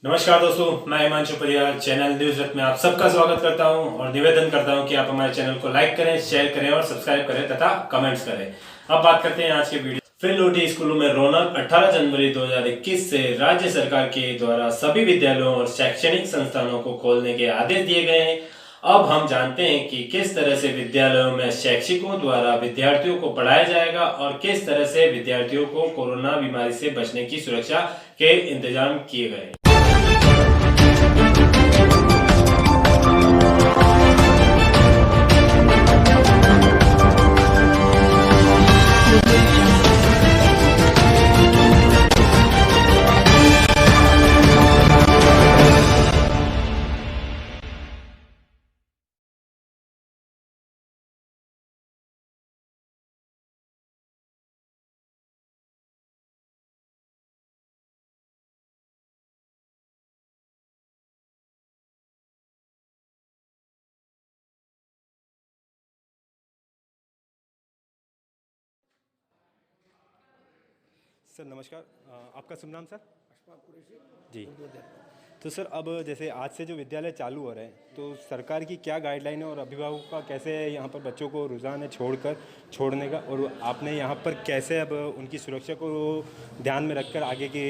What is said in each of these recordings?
नमस्कार दोस्तों, मैं हिमांशु परियार चैनल न्यूज रत में आप सबका स्वागत करता हूं और निवेदन करता हूं कि आप हमारे चैनल को लाइक करें, शेयर करें और सब्सक्राइब करें तथा कमेंट्स करें। अब बात करते हैं आज के वीडियो। फिर लौटी स्कूलों में रौनक। 18 जनवरी 2021 से राज्य सरकार के द्वारा सभी विद्यालयों और शैक्षणिक संस्थानों को खोलने के आदेश दिए गए हैं। अब हम जानते हैं कि किस तरह से विद्यालयों में शिक्षकों द्वारा विद्यार्थियों को पढ़ाया जाएगा और किस तरह से विद्यार्थियों को कोरोना बीमारी से बचने की सुरक्षा के इंतजाम किए गए। सर नमस्कार, आपका शुभ नाम सर? जी। तो सर अब जैसे आज से जो विद्यालय चालू हो रहे हैं तो सरकार की क्या गाइडलाइन है और अभिभावकों का कैसे यहाँ पर बच्चों को रुझान है छोड़ने का, और आपने यहाँ पर कैसे अब उनकी सुरक्षा को ध्यान में रखकर आगे के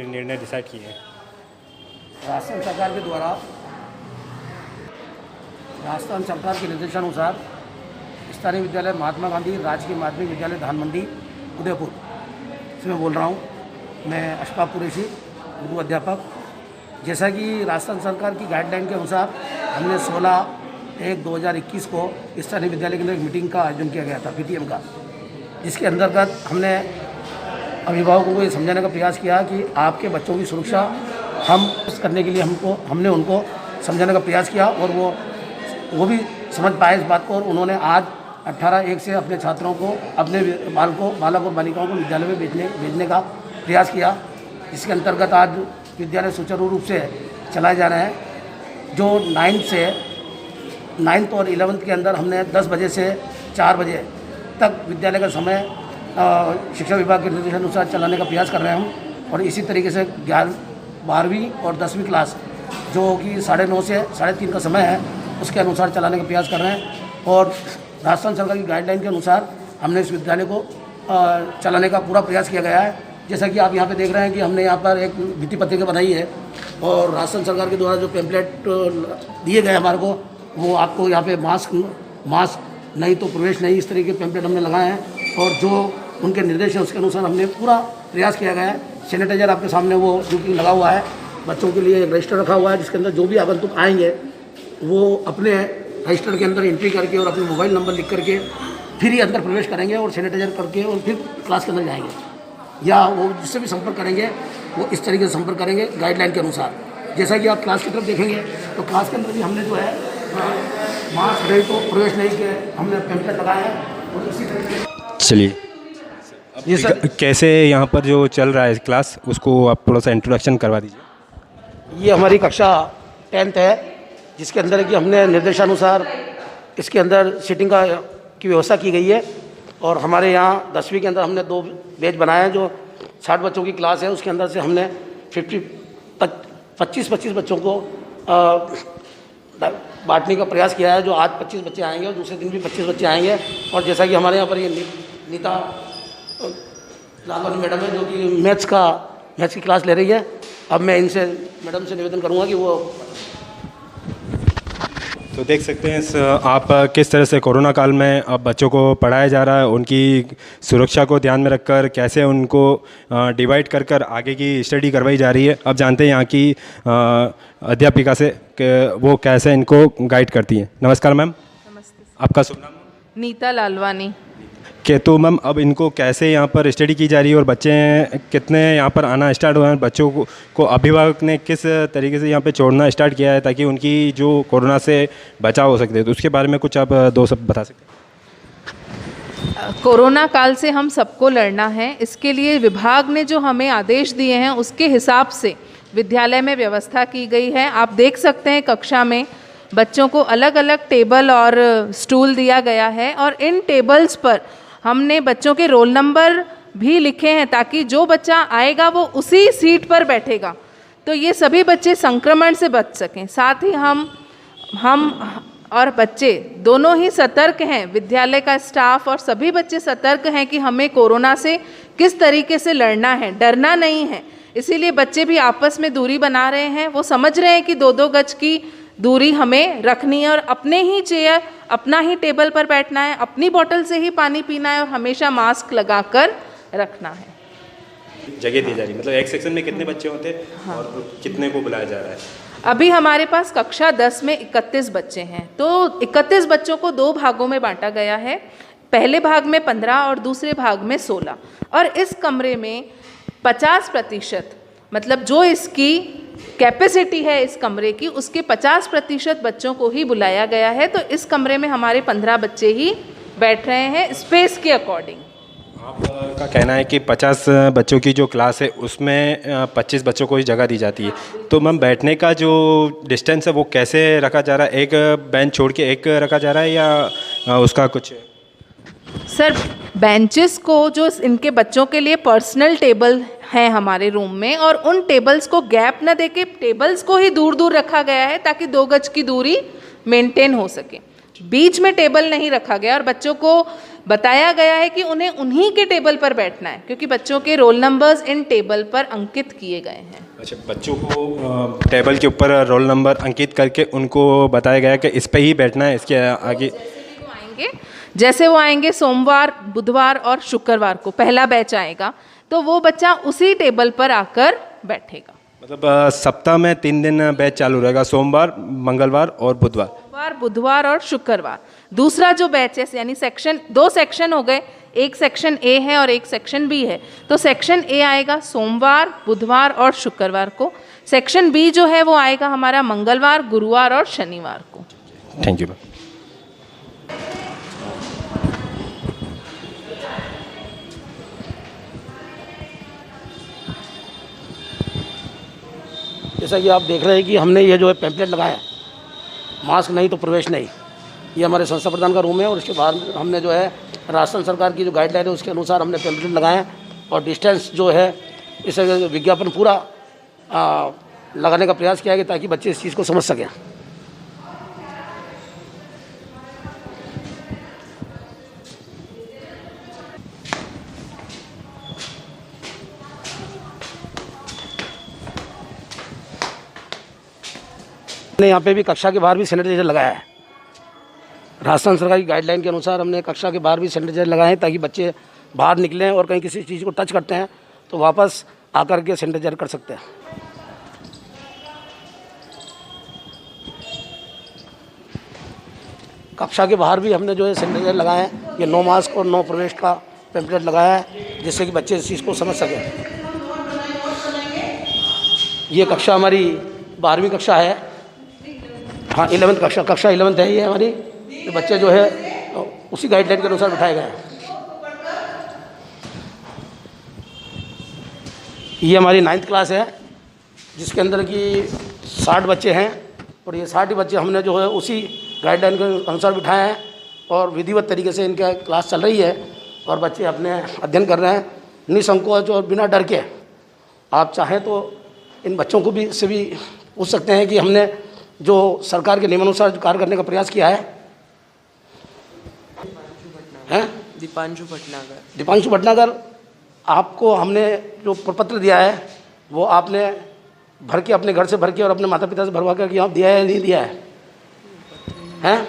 निर्णय डिसाइड किए हैं? राजस्थान सरकार के द्वारा राजस्थान सरकार के निर्देशानुसार स्थानीय विद्यालय महात्मा गांधी राजकीय माध्यमिक विद्यालय धानमंडी उदयपुर से मैं बोल रहा हूँ। मैं अशफाक कुरैशी, उर्दू अध्यापक। जैसा कि राजस्थान सरकार की गाइडलाइन के अनुसार हमने 16/1/2021 को स्थानीय विद्यालय के लिए एक मीटिंग का आयोजन किया गया था, PTM का, जिसके अंतर्गत हमने अभिभावकों को ये समझाने का प्रयास किया कि आपके बच्चों की सुरक्षा हम करने के लिए हमने उनको समझाने का प्रयास किया और वो भी समझ पाए इस बात को, और उन्होंने आज 18/1 से अपने छात्रों को, अपने बालक और बालिकाओं को विद्यालय में भेजने का प्रयास किया, जिसके अंतर्गत आज विद्यालय सुचारू रूप से चलाए जा रहे हैं। जो 9th और 11th के अंदर हमने 10 बजे से 4 बजे तक विद्यालय का समय शिक्षा विभाग के निर्देशानुसार चलाने का प्रयास कर रहे हैं हम, और इसी तरीके से 12वीं और 10वीं क्लास जो कि 9:30 से 3:30 का समय है उसके अनुसार चलाने का प्रयास कर रहे हैं। और राजस्थान सरकार की गाइडलाइन के अनुसार हमने इस विद्यालय को चलाने का पूरा प्रयास किया गया है। जैसा कि आप यहाँ पे देख रहे हैं कि हमने यहाँ पर एक भित्ति पत्रिका बनाई है और राजस्थान सरकार के द्वारा जो पैम्पलेट दिए गए हमारे को, वो आपको यहाँ पे मास्क नहीं तो प्रवेश नहीं, इस तरह के पैम्पलेट हमने लगाए हैं और जो उनके निर्देश हैं उसके अनुसार हमने पूरा प्रयास किया गया है। सैनिटाइजर आपके सामने वो जो कि लगा हुआ है, बच्चों के लिए एक रजिस्टर रखा हुआ है जिसके अंदर जो भी आगंतुक आएंगे वो अपने रजिस्टर के अंदर एंट्री करके और अपने मोबाइल नंबर लिख करके फिर ही अंदर प्रवेश करेंगे और सैनिटाइजर करके और फिर क्लास के अंदर जाएंगे, या वो जिससे भी संपर्क करेंगे वो इस तरीके से संपर्क करेंगे गाइडलाइन के अनुसार। जैसा कि आप क्लास की तरफ देखेंगे तो क्लास के अंदर भी हमने जो है मास्क नहीं तो प्रवेश नहीं के हमने पैम्पलेट लगाए हैं और इसी तरीके। चलिए, ये सर कैसे यहाँ पर जो चल रहा है क्लास उसको आप थोड़ा सा इंट्रोडक्शन करवा दीजिए। ये हमारी कक्षा 10th है, जिसके अंदर कि हमने निर्देशानुसार इसके अंदर सीटिंग की व्यवस्था की गई है। और हमारे यहाँ 10वीं के अंदर हमने 2 बैच बनाए हैं। जो 60 बच्चों की क्लास है उसके अंदर से हमने 25 बच्चों को बांटने का प्रयास किया है। जो आज 25 बच्चे आएंगे और दूसरे दिन भी 25 बच्चे आएंगे। और जैसा कि हमारे यहाँ पर ये नीता लालवानी मैडम है जो कि मैथ्स की क्लास ले रही है। अब मैं इनसे मैडम से निवेदन करूँगा कि वो तो देख सकते हैं आप किस तरह से कोरोना काल में अब बच्चों को पढ़ाया जा रहा है, उनकी सुरक्षा को ध्यान में रखकर कैसे उनको डिवाइड कर कर आगे की स्टडी करवाई जा रही है। अब जानते हैं यहाँ की अध्यापिका से कि वो कैसे इनको गाइड करती हैं। नमस्कार मैम। नमस्ते। आपका शुभ नाम? नीता लालवानी। तो मैम अब इनको कैसे यहाँ पर स्टडी की जा रही है और बच्चे कितने यहाँ पर आना स्टार्ट हुए हैं, बच्चों को अभिभावक ने किस तरीके से यहाँ पे छोड़ना स्टार्ट किया है ताकि उनकी जो कोरोना से बचाव हो सकते हैं, तो उसके बारे में कुछ आप 2 शब्द बता सकते हैं? कोरोना काल से हम सबको लड़ना है, इसके लिए विभाग ने जो हमें आदेश दिए हैं उसके हिसाब से विद्यालय में व्यवस्था की गई है। आप देख सकते हैं कक्षा में बच्चों को अलग अलग टेबल और स्टूल दिया गया है और इन टेबल्स पर हमने बच्चों के रोल नंबर भी लिखे हैं ताकि जो बच्चा आएगा वो उसी सीट पर बैठेगा। तो ये सभी बच्चे संक्रमण से बच सकें। साथ ही हम और बच्चे दोनों ही सतर्क हैं, विद्यालय का स्टाफ और सभी बच्चे सतर्क हैं कि हमें कोरोना से किस तरीके से लड़ना है, डरना नहीं है। इसीलिए बच्चे भी आपस में दूरी बना रहे हैं, वो समझ रहे हैं कि 2-2 गज की दूरी हमें रखनी है और अपने ही चेयर, अपना ही टेबल पर बैठना है, अपनी बोतल से ही पानी पीना है और हमेशा मास्क लगाकर रखना है। जगह दी जा रही, मतलब एक सेक्शन में कितने बच्चे होते हैं और कितने को बुलाया जा रहा है? अभी हमारे पास कक्षा 10 में 31 बच्चे हैं, तो 31 बच्चों को 2 भागों में बांटा गया है। पहले भाग में 15 और दूसरे भाग में 16, और इस कमरे में 50% मतलब जो इसकी कैपेसिटी है इस कमरे की, उसके 50% बच्चों को ही बुलाया गया है। तो इस कमरे में हमारे 15 बच्चे ही बैठ रहे हैं स्पेस के अकॉर्डिंग। आपका कहना है कि 50 बच्चों की जो क्लास है उसमें 25 बच्चों को ही जगह दी जाती है, तो मैम बैठने का जो डिस्टेंस है वो कैसे रखा जा रहा है? एक बेंच छोड़ के एक रखा जा रहा है या उसका कुछ? सर, बेंचेस को जो इनके बच्चों के लिए पर्सनल टेबल हैं हमारे रूम में, और उन टेबल्स को गैप न देके टेबल्स को ही दूर दूर रखा गया है ताकि 2 गज की दूरी मेंटेन हो सके। बीच में टेबल नहीं रखा गया और बच्चों को बताया गया है कि उन्हें उन्हीं के टेबल पर बैठना है, क्योंकि बच्चों के रोल नंबर्स इन टेबल पर अंकित किए गए हैं। अच्छा, बच्चों को टेबल के ऊपर रोल नंबर अंकित करके उनको बताया गया कि इस पे ही बैठना है, इसके आगे जैसे वो आएंगे सोमवार, बुधवार और शुक्रवार को पहला बैच आएगा, तो वो बच्चा उसी टेबल पर आकर बैठेगा। मतलब सप्ताह में 3 दिन बैच चालू रहेगा, सोमवार, मंगलवार और बुधवार और शुक्रवार। दूसरा जो बैच है, यानी सेक्शन 2 सेक्शन हो गए, एक सेक्शन ए है और एक सेक्शन बी है। तो सेक्शन ए आएगा सोमवार, बुधवार और शुक्रवार को। सेक्शन बी जो है वो आएगा हमारा मंगलवार, गुरुवार और शनिवार को। Thank you ma'am. जैसा कि आप देख रहे हैं कि हमने ये जो है पैम्पलेट लगाया है, मास्क नहीं तो प्रवेश नहीं, ये हमारे संस्था प्रधान का रूम है, और उसके बाद हमने जो है राजस्थान सरकार की जो गाइडलाइन है उसके अनुसार हमने पैम्पलेट लगाए हैं, और डिस्टेंस जो है इस विज्ञापन पूरा लगाने का प्रयास किया है ताकि बच्चे इस चीज़ को समझ सकें। हमने यहाँ पे भी कक्षा के बाहर भी सैनिटाइजर लगाया है। राजस्थान सरकार की गाइडलाइन के अनुसार हमने कक्षा के बाहर भी सैनिटाइजर लगाए हैं ताकि बच्चे बाहर निकलें और कहीं किसी चीज़ को टच करते हैं तो वापस आकर के सैनिटाइजर कर सकते हैं। कक्षा के बाहर भी हमने जो है सैनिटाइजर लगाए हैं। ये नो मास्क और नो प्रवेश का पैम्पलेट लगाया है जिससे कि बच्चे इस चीज़ को समझ सकें। ये कक्षा हमारी 12वीं कक्षा है, हाँ 11th कक्षा 11th है ये हमारी। ये बच्चे जो है उसी गाइडलाइन के अनुसार बिठाए गए हैं। ये हमारी 9th क्लास है जिसके अंदर की 60 बच्चे हैं, और ये 60 बच्चे हमने जो है उसी गाइडलाइन के अनुसार बिठाए हैं और विधिवत तरीके से इनका क्लास चल रही है और बच्चे अपने अध्ययन कर रहे हैं निसंकोच और बिना डर के। आप चाहें तो इन बच्चों को भी से भी पूछ सकते हैं कि हमने जो सरकार के नियमानुसार कार्य करने का प्रयास किया है। दीपांशु भटनागर, आपको हमने जो प्रपत्र दिया है वो आपने भर के अपने घर से भर के और अपने माता पिता से भरवा कर यहाँ दिया है नहीं दिया है? हैं?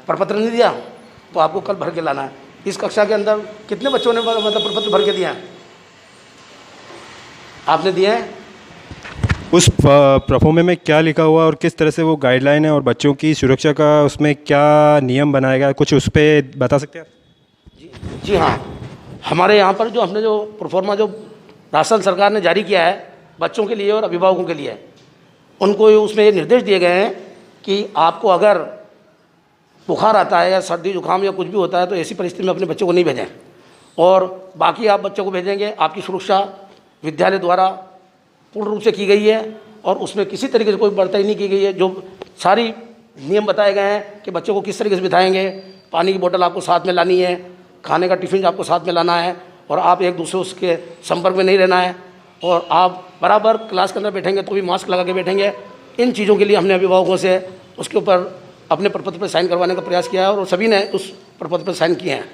प्रपत्र नहीं दिया तो आपको कल भर के लाना है। इस कक्षा के अंदर कितने बच्चों ने मतलब प्रपत्र भर के दिया है? आपने दिए हैं? उस परफॉर्मे में क्या लिखा हुआ और किस तरह से वो गाइडलाइन है और बच्चों की सुरक्षा का उसमें क्या नियम बनाया गया, कुछ उस पर बता सकते हैं आप? जी हाँ, हमारे यहाँ पर जो हमने जो प्रोफार्मा जो राजस्थान सरकार ने जारी किया है बच्चों के लिए और अभिभावकों के लिए, उनको उसमें ये निर्देश दिए गए हैं कि आपको अगर बुखार आता है या सर्दी जुकाम या कुछ भी होता है तो ऐसी परिस्थिति में अपने बच्चों को नहीं भेजें, और बाकी आप बच्चों को भेजेंगे आपकी सुरक्षा विद्यालय द्वारा पूर्ण रूप से की गई है और उसमें किसी तरीके से कोई बढ़ताई नहीं की गई है। जो सारी नियम बताए गए हैं कि बच्चों को किस तरीके से बिठाएंगे, पानी की बोतल आपको साथ में लानी है, खाने का टिफ़िन आपको साथ में लाना है, और आप एक दूसरे के संपर्क में नहीं रहना है, और आप बराबर क्लास के अंदर बैठेंगे तो भी मास्क लगा के बैठेंगे। इन चीज़ों के लिए हमने अभिभावकों से उसके ऊपर अपने प्रपत्र पर साइन करवाने का प्रयास किया है और सभी ने उस प्रपत्र पर साइन किए हैं।